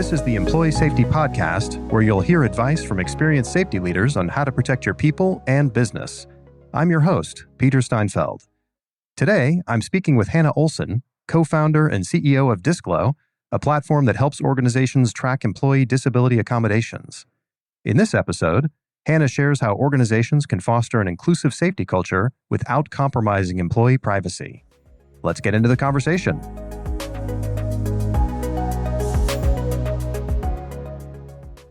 This is the Employee Safety Podcast, where you'll hear advice from experienced safety leaders on how to protect your people and business. I'm your host, Peter Steinfeld. Today, I'm speaking with Hannah Olson, co-founder and CEO of Disclose, a platform that helps organizations track employee disability accommodations. In this episode, Hannah shares how organizations can foster an inclusive safety culture without compromising employee privacy. Let's get into the conversation.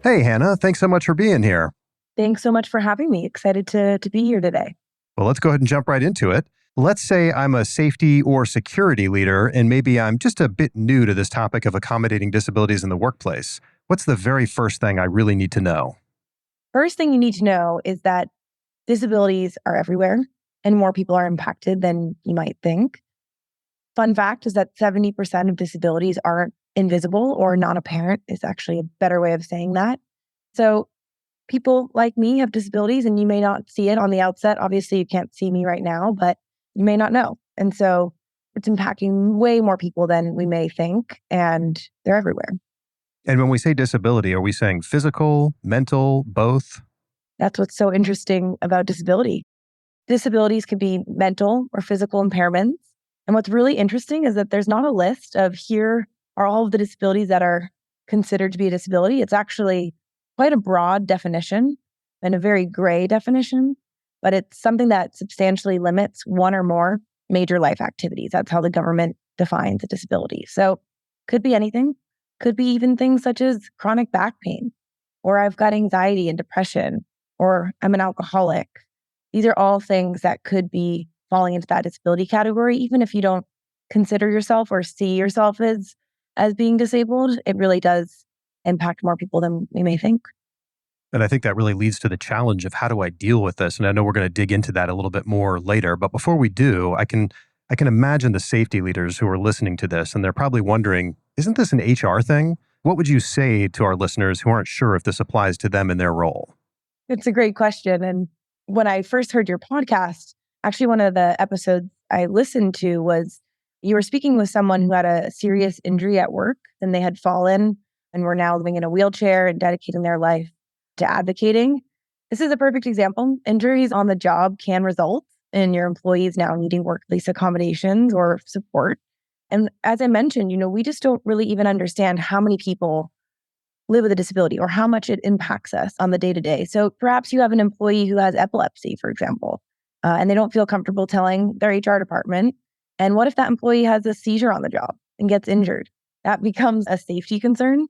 Hey, Hannah, thanks so much for being here. Thanks so much for having me. Excited to be here today. Well, let's go ahead and jump right into it. Let's say I'm a safety or security leader, and maybe I'm just a bit new to this topic of accommodating disabilities in the workplace. What's the very first thing I really need to know? First thing you need to know is that disabilities are everywhere and more people are impacted than you might think. Fun fact is that 70% of disabilities aren't invisible or non-apparent is actually a better way of saying that. So people like me have disabilities and you may not see it on the outset. Obviously, you can't see me right now, but you may not know. And so it's impacting way more people than we may think, and they're everywhere. And when we say disability, are we saying physical, mental, both? That's what's so interesting about disability. Disabilities can be mental or physical impairments. And what's really interesting is that there's not a list of here are all of the disabilities that are considered to be a disability. It's actually quite a broad definition and a very gray definition, but it's something that substantially limits one or more major life activities. That's how the government defines a disability. So could be anything. Could be even things such as chronic back pain, or I've got anxiety and depression, or I'm an alcoholic. These are all things that could be falling into that disability category. Even if you don't consider yourself or see yourself as being disabled, it really does impact more people than we may think. And I think that really leads to the challenge of how do I deal with this? And I know we're going to dig into that a little bit more later. But before we do, I can imagine the safety leaders who are listening to this, and they're probably wondering, isn't this an HR thing? What would you say to our listeners who aren't sure if this applies to them in their role? It's a great question. And when I first heard your podcast, actually one of the episodes I listened to was you were speaking with someone who had a serious injury at work and they had fallen and were now living in a wheelchair and dedicating their life to advocating. This is a perfect example. Injuries on the job can result in your employees now needing workplace accommodations or support. And as I mentioned, we just don't really even understand how many people live with a disability or how much it impacts us on the day-to-day. So perhaps you have an employee who has epilepsy, for example, and they don't feel comfortable telling their HR department. And what if that employee has a seizure on the job and gets injured? That becomes a safety concern,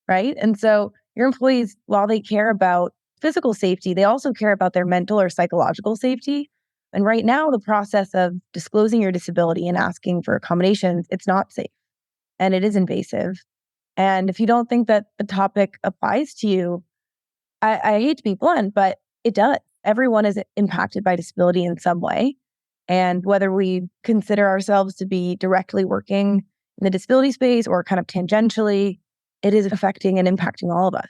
right? And so your employees, while they care about physical safety, they also care about their mental or psychological safety. And right now, the process of disclosing your disability and asking for accommodations, it's not safe and it is invasive. And if you don't think that the topic applies to you, I hate to be blunt, but it does. Everyone is impacted by disability in some way. And whether we consider ourselves to be directly working in the disability space or kind of tangentially, it is affecting and impacting all of us.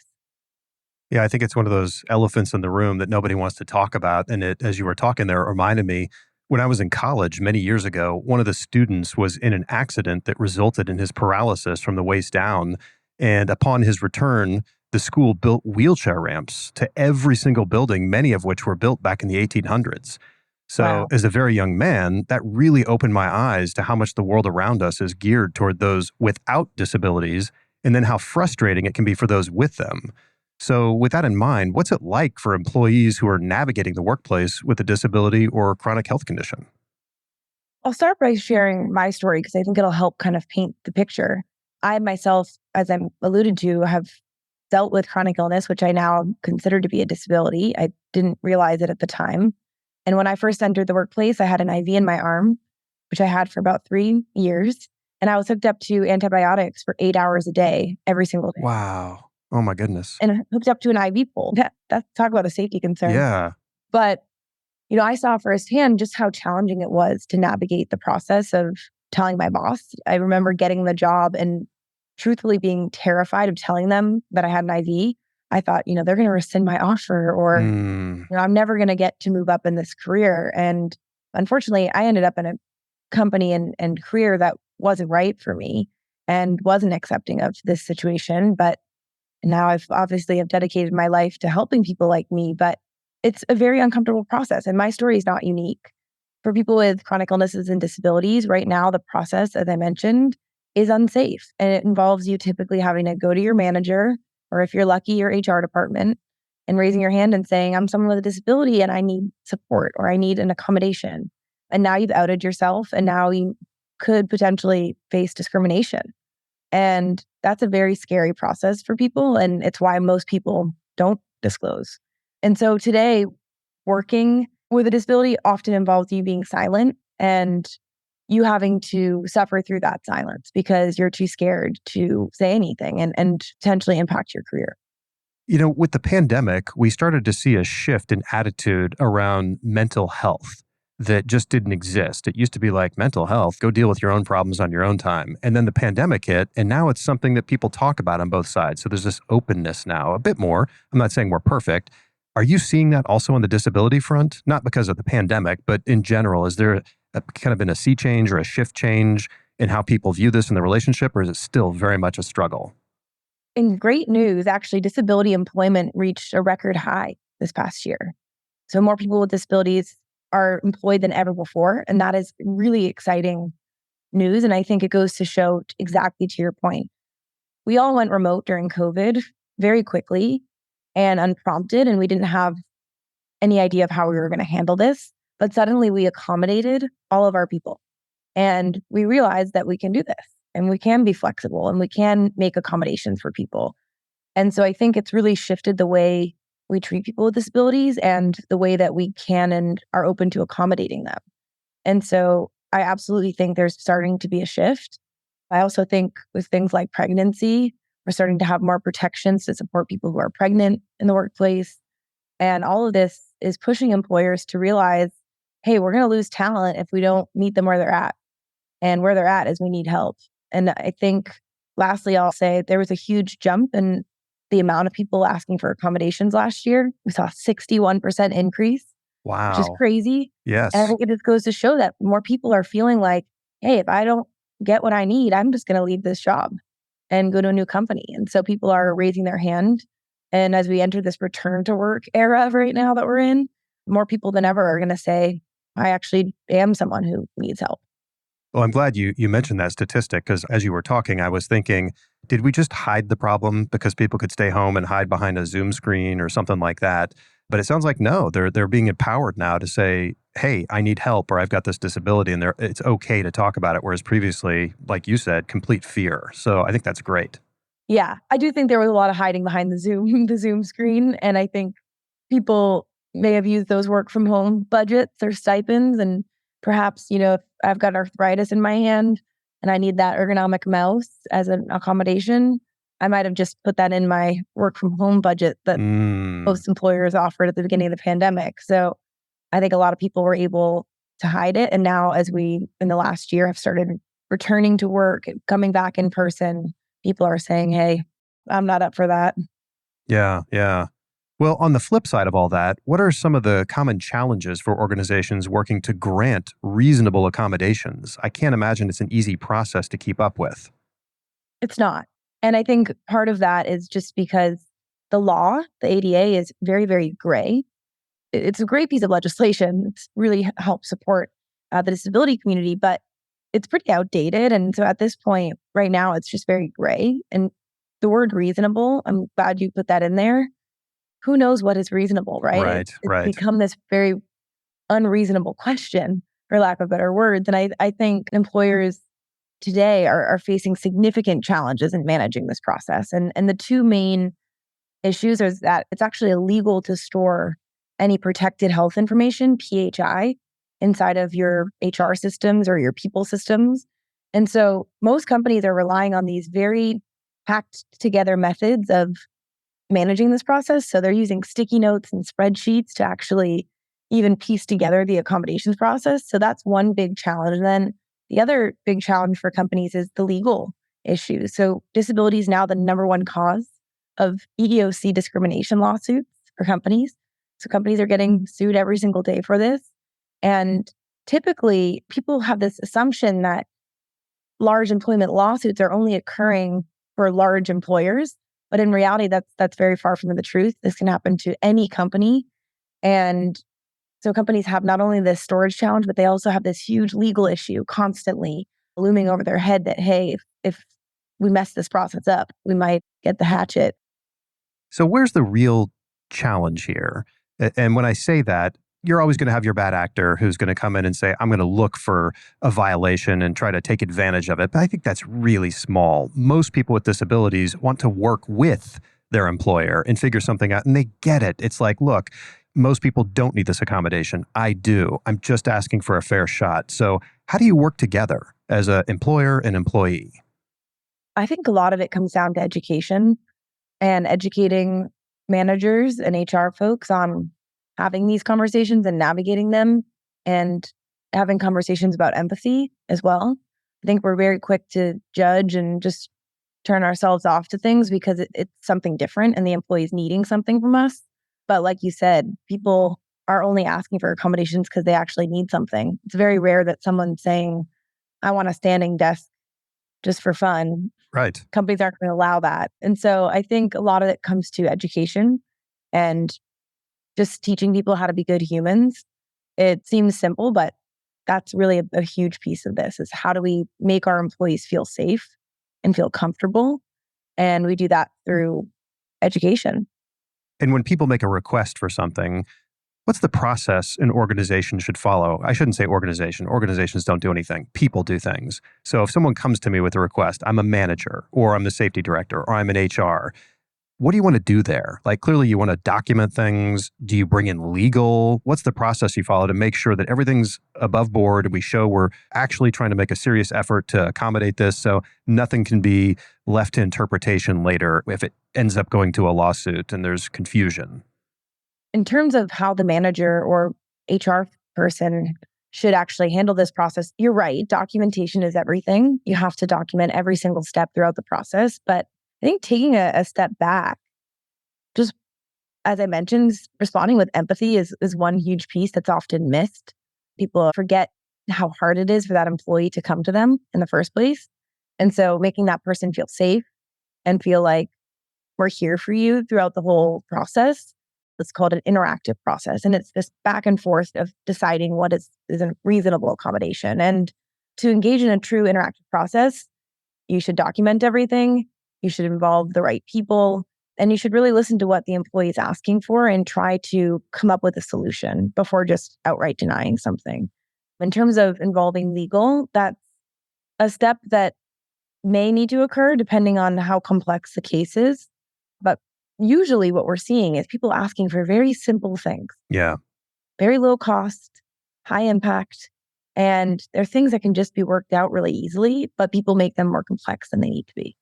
Yeah, I think it's one of those elephants in the room that nobody wants to talk about. And it, as you were talking there, it reminded me, when I was in college many years ago, one of the students was in an accident that resulted in his paralysis from the waist down. And upon his return, the school built wheelchair ramps to every single building, many of which were built back in the 1800s. So Wow. as a very young man, that really opened my eyes to how much the world around us is geared toward those without disabilities, and then how frustrating it can be for those with them. So with that in mind, what's it like for employees who are navigating the workplace with a disability or chronic health condition? I'll start by sharing my story because I think it'll help kind of paint the picture. I myself, as I'm alluded to, have dealt with chronic illness, which I now consider to be a disability. I didn't realize it at the time. And when I first entered the workplace, I had an IV in my arm, which I had for about 3 years. And I was hooked up to antibiotics for 8 hours a day, every single day. Wow. Oh my goodness. And hooked up to an IV pole. That's talk about a safety concern. Yeah. But, I saw firsthand just how challenging it was to navigate the process of telling my boss. I remember getting the job and truthfully being terrified of telling them that I had an IV. I thought, they're going to rescind my offer or, I'm never going to get to move up in this career. And unfortunately, I ended up in a company and career that wasn't right for me. and wasn't accepting of this situation. But now I've obviously have dedicated my life to helping people like me, but it's a very uncomfortable process. And my story is not unique. For people with chronic illnesses and disabilities, right now, the process, as I mentioned, is unsafe. And it involves you typically having to go to your manager, or if you're lucky, your HR department, and raising your hand and saying, I'm someone with a disability and I need support or I need an accommodation. And now you've outed yourself and now you could potentially face discrimination. And that's a very scary process for people. And it's why most people don't disclose. And so today, working with a disability often involves you being silent and you having to suffer through that silence because you're too scared to say anything and potentially impact your career. With the pandemic, we started to see a shift in attitude around mental health that just didn't exist. It used to be like mental health, go deal with your own problems on your own time. And then the pandemic hit, and now it's something that people talk about on both sides. So there's this openness now, a bit more. I'm not saying we're perfect. Are you seeing that also on the disability front? Not because of the pandemic, but in general, is there kind of been a sea change or a shift change in how people view this in the relationship, or is it still very much a struggle? In great news, actually, disability employment reached a record high this past year. So more people with disabilities are employed than ever before. And that is really exciting news. And I think it goes to show exactly to your point. We all went remote during COVID very quickly and unprompted, and we didn't have any idea of how we were going to handle this. But suddenly we accommodated all of our people. And we realized that we can do this and we can be flexible and we can make accommodations for people. And so I think it's really shifted the way we treat people with disabilities and the way that we can and are open to accommodating them. And so I absolutely think there's starting to be a shift. I also think with things like pregnancy, we're starting to have more protections to support people who are pregnant in the workplace. And all of this is pushing employers to realize, hey, we're going to lose talent if we don't meet them where they're at. And where they're at is we need help. And I think, lastly, I'll say there was a huge jump in the amount of people asking for accommodations last year. We saw a 61% increase, which is Wow. crazy. And I Yes. think it just goes to show that more people are feeling like, hey, if I don't get what I need, I'm just going to leave this job and go to a new company. And so people are raising their hand. And as we enter this return to work era right now that we're in, more people than ever are going to say, I actually am someone who needs help. Well, I'm glad you mentioned that statistic because as you were talking, I was thinking, did we just hide the problem because people could stay home and hide behind a Zoom screen or something like that? But it sounds like no, they're being empowered now to say, hey, I need help or I've got this disability and it's okay to talk about it. Whereas previously, like you said, complete fear. So I think that's great. Yeah, I do think there was a lot of hiding behind the Zoom, the Zoom screen. And I think people may have used those work from home budgets or stipends. And perhaps, if I've got arthritis in my hand and I need that ergonomic mouse as an accommodation, I might have just put that in my work from home budget that Mm. most employers offered at the beginning of the pandemic. So I think a lot of people were able to hide it. And now, as we in the last year have started returning to work, coming back in person, people are saying, hey, I'm not up for that. Yeah, yeah. Well, on the flip side of all that, what are some of the common challenges for organizations working to grant reasonable accommodations? I can't imagine it's an easy process to keep up with. It's not. And I think part of that is just because the law, the ADA, is very, very gray. It's a great piece of legislation. It's really helped support the disability community, but it's pretty outdated. And so at this point, right now, it's just very gray. And the word reasonable, I'm glad you put that in there. Who knows what is reasonable, right? Right, It's right. become this very unreasonable question, for lack of better words. And I think employers today are facing significant challenges in managing this process. And the two main issues is that it's actually illegal to store any protected health information, PHI, inside of your HR systems or your people systems. And so most companies are relying on these very packed together methods of managing this process. So they're using sticky notes and spreadsheets to actually even piece together the accommodations process. So that's one big challenge. And then the other big challenge for companies is the legal issues. So disability is now the number one cause of EEOC discrimination lawsuits for companies. So companies are getting sued every single day for this. And typically people have this assumption that large employment lawsuits are only occurring for large employers. But in reality, that's very far from the truth. This can happen to any company. And so companies have not only this storage challenge, but they also have this huge legal issue constantly looming over their head that, hey, if we mess this process up, we might get the hatchet. So where's the real challenge here? And when I say that, you're always going to have your bad actor who's going to come in and say, I'm going to look for a violation and try to take advantage of it. But I think that's really small. Most people with disabilities want to work with their employer and figure something out, and they get it. It's like, look, most people don't need this accommodation. I do. I'm just asking for a fair shot. So how do you work together as an employer and employee? I think a lot of it comes down to education and educating managers and HR folks on having these conversations and navigating them, and having conversations about empathy as well. I think we're very quick to judge and just turn ourselves off to things because it's something different and the employee's needing something from us. But like you said, people are only asking for accommodations because they actually need something. It's very rare that someone's saying, I want a standing desk just for fun. Right. Companies aren't going to allow that. And so I think a lot of it comes to education and just teaching people how to be good humans. It seems simple, but that's really a huge piece of this is how do we make our employees feel safe and feel comfortable? And we do that through education. And when people make a request for something, what's the process an organization should follow? I shouldn't say organization. Organizations don't do anything. People do things. So if someone comes to me with a request, I'm a manager or I'm the safety director or I'm an HR. What do you want to do there? Like, clearly you want to document things. Do you bring in legal? What's the process you follow to make sure that everything's above board and we show we're actually trying to make a serious effort to accommodate this so nothing can be left to interpretation later if it ends up going to a lawsuit and there's confusion? In terms of how the manager or HR person should actually handle this process, you're right. Documentation is everything. You have to document every single step throughout the process. But I think taking a step back, just as I mentioned, responding with empathy is one huge piece that's often missed. People forget how hard it is for that employee to come to them in the first place. And so making that person feel safe and feel like we're here for you throughout the whole process. It's called an interactive process. And it's this back and forth of deciding what is a reasonable accommodation. And to engage in a true interactive process, you should document everything. You should involve the right people. And you should really listen to what the employee is asking for and try to come up with a solution before just outright denying something. In terms of involving legal, that's a step that may need to occur depending on how complex the case is. But usually what we're seeing is people asking for very simple things. Yeah. Very low cost, high impact, and they're things that can just be worked out really easily, but people make them more complex than they need to be.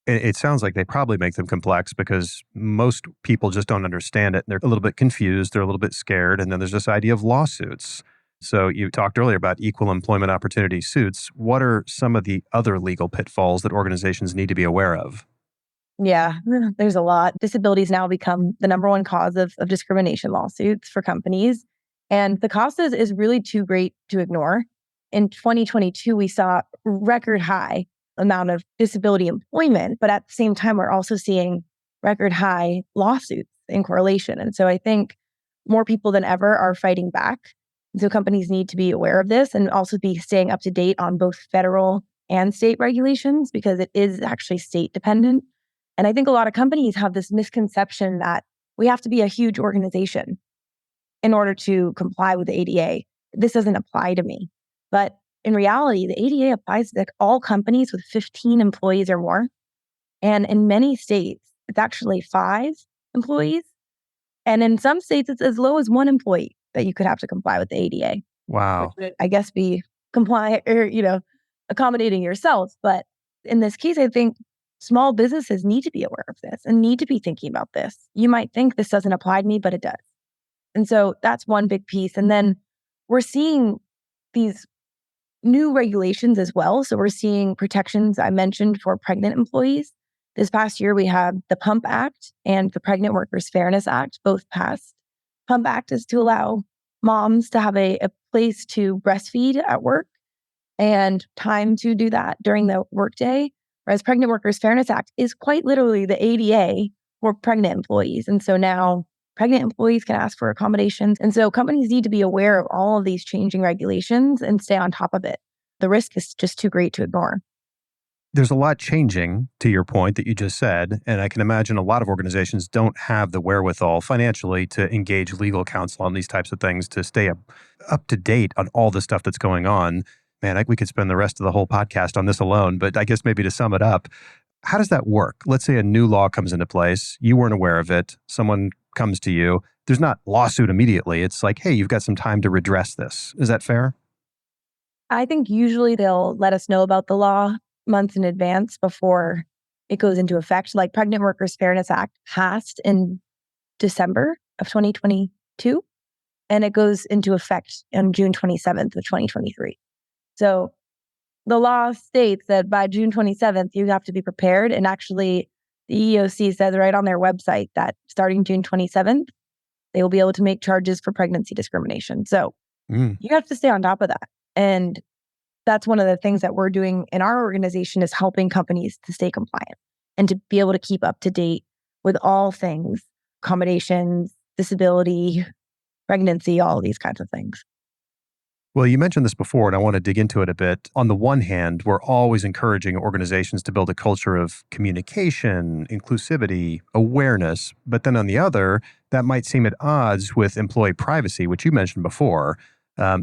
It sounds like they probably make them complex because most people just don't understand it. They're a little bit confused. They're a little bit scared. And then there's this idea of lawsuits. So you talked earlier about equal employment opportunity suits. What are some of the other legal pitfalls that organizations need to be aware of? Yeah, there's a lot. Disabilities now become the number one cause of discrimination lawsuits for companies. And the cost is really too great to ignore. In 2022, we saw record high amount of disability employment, but at the same time, we're also seeing record high lawsuits in correlation. And so I think more people than ever are fighting back. So companies need to be aware of this and also be staying up to date on both federal and state regulations because it is actually state dependent. And I think a lot of companies have this misconception that we have to be a huge organization in order to comply with the ADA. This doesn't apply to me. But in reality, the ADA applies to all companies with 15 employees or more. And in many states, it's actually 5 employees. And in some states, it's as low as 1 employee that you could have to comply with the ADA. Wow. Which would, I guess, be compliant or, accommodating yourself. But in this case, I think small businesses need to be aware of this and need to be thinking about this. You might think this doesn't apply to me, but it does. And so that's one big piece. And then we're seeing these new regulations as well. So we're seeing protections I mentioned for pregnant employees. This past year, we had the PUMP Act and the Pregnant Workers Fairness Act both passed. PUMP Act is to allow moms to have a place to breastfeed at work. and time to do that during the workday. Whereas Pregnant Workers Fairness Act is quite literally the ADA for pregnant employees. And so now pregnant employees can ask for accommodations. And so companies need to be aware of all of these changing regulations and stay on top of it. The risk is just too great to ignore. There's a lot changing, to your point that you just said, and I can imagine a lot of organizations don't have the wherewithal financially to engage legal counsel on these types of things to stay up to date on all the stuff that's going on. Man, we could spend the rest of the whole podcast on this alone, but I guess maybe to sum it up, how does that work? Let's say a new law comes into place. You weren't aware of it. Someone comes to you. There's not lawsuit immediately. It's like, hey, you've got some time to redress this. Is that fair? I think usually they'll let us know about the law months in advance before it goes into effect. Like Pregnant Workers Fairness Act passed in December of 2022, and it goes into effect on June 27th of 2023. So the law states that by June 27th, you have to be prepared. And actually, the EEOC says right on their website that starting June 27th, they will be able to make charges for pregnancy discrimination. So you have to stay on top of that. And that's one of the things that we're doing in our organization is helping companies to stay compliant and to be able to keep up to date with all things, accommodations, disability, pregnancy, all of these kinds of things. Well, you mentioned this before, and I want to dig into it a bit. On the one hand, we're always encouraging organizations to build a culture of communication, inclusivity, awareness. But then on the other, that might seem at odds with employee privacy, which you mentioned before.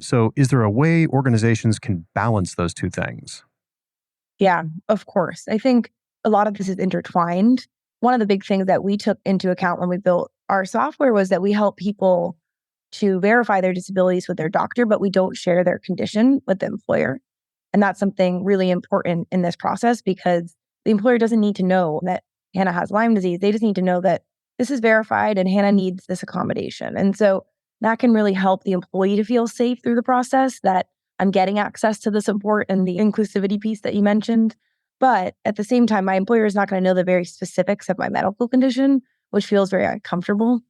So is there a way organizations can balance those two things? Yeah, of course. I think a lot of this is intertwined. One of the big things that we took into account when we built our software was that we help people to verify their disabilities with their doctor, but we don't share their condition with the employer. And that's something really important in this process because the employer doesn't need to know that Hannah has Lyme disease. They just need to know that this is verified and Hannah needs this accommodation. And so that can really help the employee to feel safe through the process that I'm getting access to the support and the inclusivity piece that you mentioned. But at the same time, my employer is not going to know the very specifics of my medical condition, which feels very uncomfortable.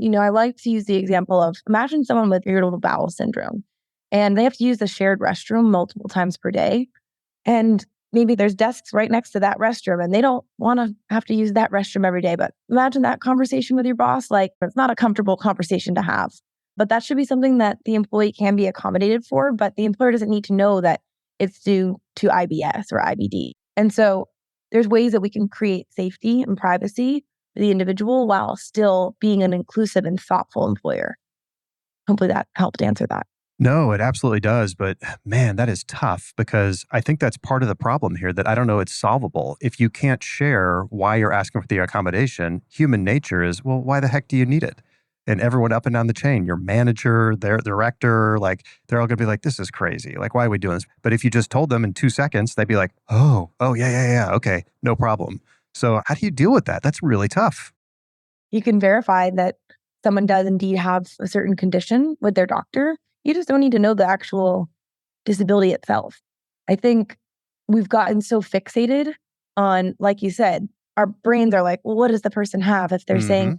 I like to use the example of imagine someone with irritable bowel syndrome and they have to use the shared restroom multiple times per day. And maybe there's desks right next to that restroom and they don't want to have to use that restroom every day. But imagine that conversation with your boss. Like, it's not a comfortable conversation to have. But that should be something that the employee can be accommodated for. But the employer doesn't need to know that it's due to IBS or IBD. And so there's ways that we can create safety and privacy for the individual while still being an inclusive and thoughtful employer. Hopefully that helped answer that. No, it absolutely does. But man, that is tough because I think that's part of the problem here that I don't know it's solvable. If you can't share why you're asking for the accommodation, human nature is, well, why the heck do you need it? And everyone up and down the chain, your manager, their director, like they're all going to be like, this is crazy. Like, why are we doing this? But if you just told them in 2 seconds, they'd be like, oh, yeah. Okay, no problem. So how do you deal with that? That's really tough. You can verify that someone does indeed have a certain condition with their doctor. You just don't need to know the actual disability itself. I think we've gotten so fixated on, like you said, our brains are like, well, what does the person have if they're saying,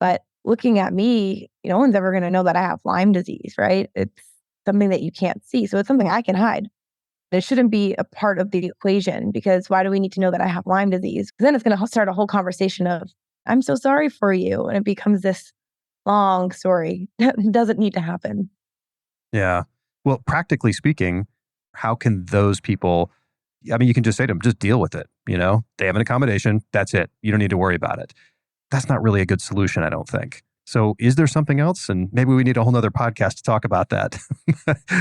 but looking at me, no one's ever going to know that I have Lyme disease, right? It's something that you can't see. So it's something I can hide. It shouldn't be a part of the equation because why do we need to know that I have Lyme disease? Because then it's going to start a whole conversation of, I'm so sorry for you. And it becomes this long story that doesn't need to happen. Yeah. Well, practically speaking, how can those people, I mean, you can just say to them, just deal with it. They have an accommodation. That's it. You don't need to worry about it. That's not really a good solution, I don't think. So is there something else? And maybe we need a whole nother podcast to talk about that.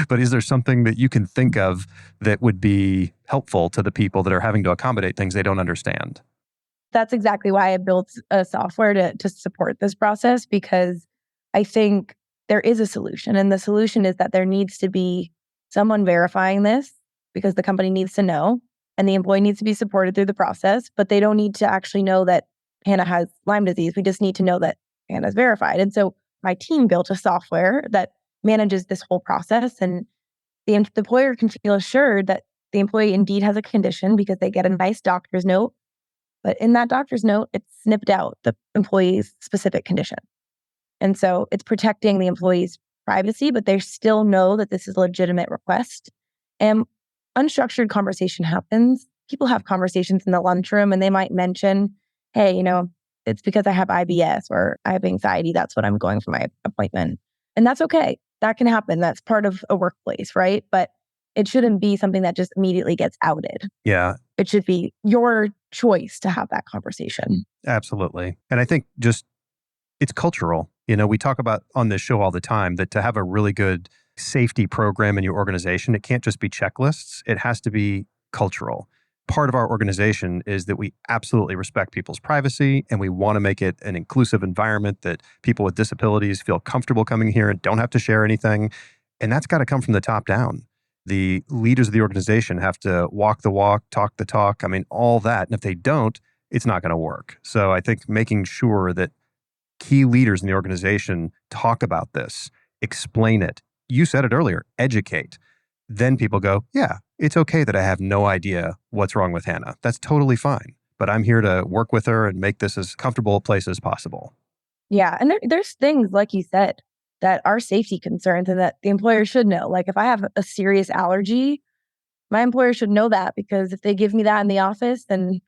But is there something that you can think of that would be helpful to the people that are having to accommodate things they don't understand? That's exactly why I built a software to support this process, because I think there is a solution. And the solution is that there needs to be someone verifying this because the company needs to know and the employee needs to be supported through the process, but they don't need to actually know that Hannah has Lyme disease. We just need to know that Hannah's verified. And so my team built a software that manages this whole process, and the employer can feel assured that the employee indeed has a condition because they get a nice doctor's note. But in that doctor's note, it's snipped out the employee's specific condition. And so it's protecting the employee's privacy, but they still know that this is a legitimate request. And unstructured conversation happens. People have conversations in the lunchroom and they might mention, hey, it's because I have IBS or I have anxiety. That's what I'm going for my appointment. And that's okay. That can happen. That's part of a workplace, right? But it shouldn't be something that just immediately gets outed. Yeah, It should be your choice to have that conversation. absolutely. And I think just it's cultural. We talk about on this show all the time that to have a really good safety program in your organization, it can't just be checklists. It has to be cultural. Part of our organization is that we absolutely respect people's privacy and we want to make it an inclusive environment that people with disabilities feel comfortable coming here and don't have to share anything. And that's got to come from the top down. The leaders of the organization have to walk the walk, talk the talk. I mean, all that. And if they don't, it's not going to work. So I think making sure that key leaders in the organization talk about this, explain it. You said it earlier, educate. Then people go, yeah, it's okay that I have no idea what's wrong with Hannah. That's totally fine. But I'm here to work with her and make this as comfortable a place as possible. Yeah. And there's things, like you said, that are safety concerns and that the employer should know. Like if I have a serious allergy, my employer should know that, because if they give me that in the office and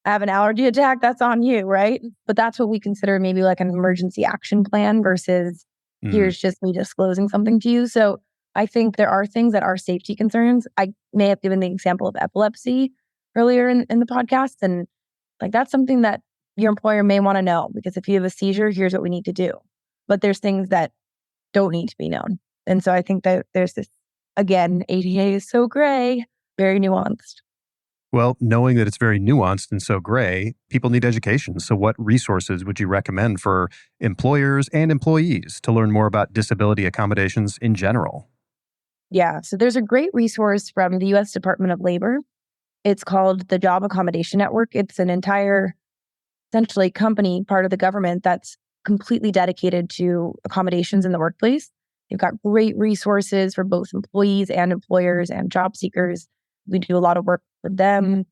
I have an allergy attack, that's on you, right? But that's what we consider maybe like an emergency action plan versus here's just me disclosing something to you. So I think there are things that are safety concerns. I may have given the example of epilepsy earlier in the podcast. And like that's something that your employer may want to know, because if you have a seizure, here's what we need to do. But there's things that don't need to be known. And so I think that there's this, again, ADA is so gray, very nuanced. Well, knowing that it's very nuanced and so gray, people need education. So what resources would you recommend for employers and employees to learn more about disability accommodations in general? Yeah, so there's a great resource from the U.S. Department of Labor. It's called the Job Accommodation Network. It's an entire, essentially, company, part of the government that's completely dedicated to accommodations in the workplace. They've got great resources for both employees and employers and job seekers. We do a lot of work with them.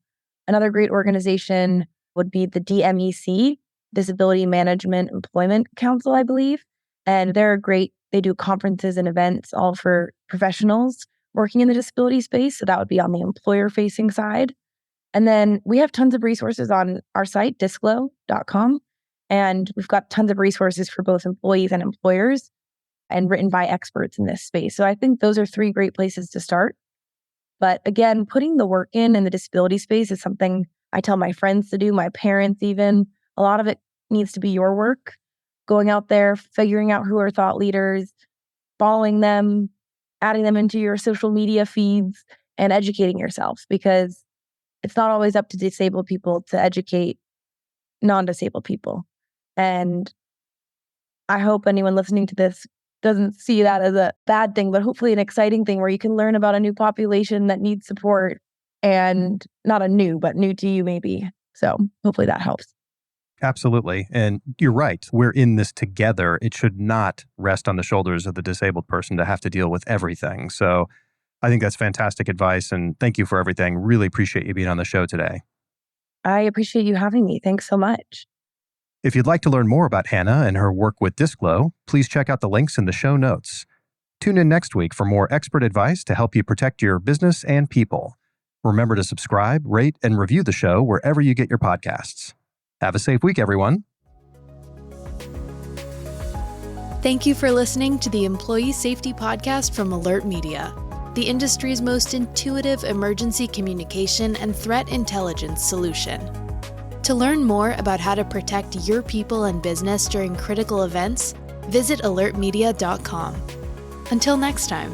Another great organization would be the DMEC, Disability Management Employment Council, I believe. And they're great. They do conferences and events all for professionals working in the disability space. So that would be on the employer-facing side. And then we have tons of resources on our site, disclose.com. And we've got tons of resources for both employees and employers and written by experts in this space. So I think those are three great places to start. But again, putting the work in the disability space is something I tell my friends to do, my parents even. A lot of it needs to be your work. Going out there, figuring out who are thought leaders, following them, adding them into your social media feeds, and educating yourself, because it's not always up to disabled people to educate non-disabled people. And I hope anyone listening to this doesn't see that as a bad thing, but hopefully an exciting thing where you can learn about a new population that needs support, and not a new, but new to you maybe. So hopefully that helps. Absolutely. And you're right. We're in this together. It should not rest on the shoulders of the disabled person to have to deal with everything. So I think that's fantastic advice. And thank you for everything. Really appreciate you being on the show today. I appreciate you having me. Thanks so much. If you'd like to learn more about Hannah and her work with Disclose, please check out the links in the show notes. Tune in next week for more expert advice to help you protect your business and people. Remember to subscribe, rate, and review the show wherever you get your podcasts. Have a safe week, everyone. Thank you for listening to the Employee Safety Podcast from Alert Media, the industry's most intuitive emergency communication and threat intelligence solution. To learn more about how to protect your people and business during critical events, visit alertmedia.com. Until next time.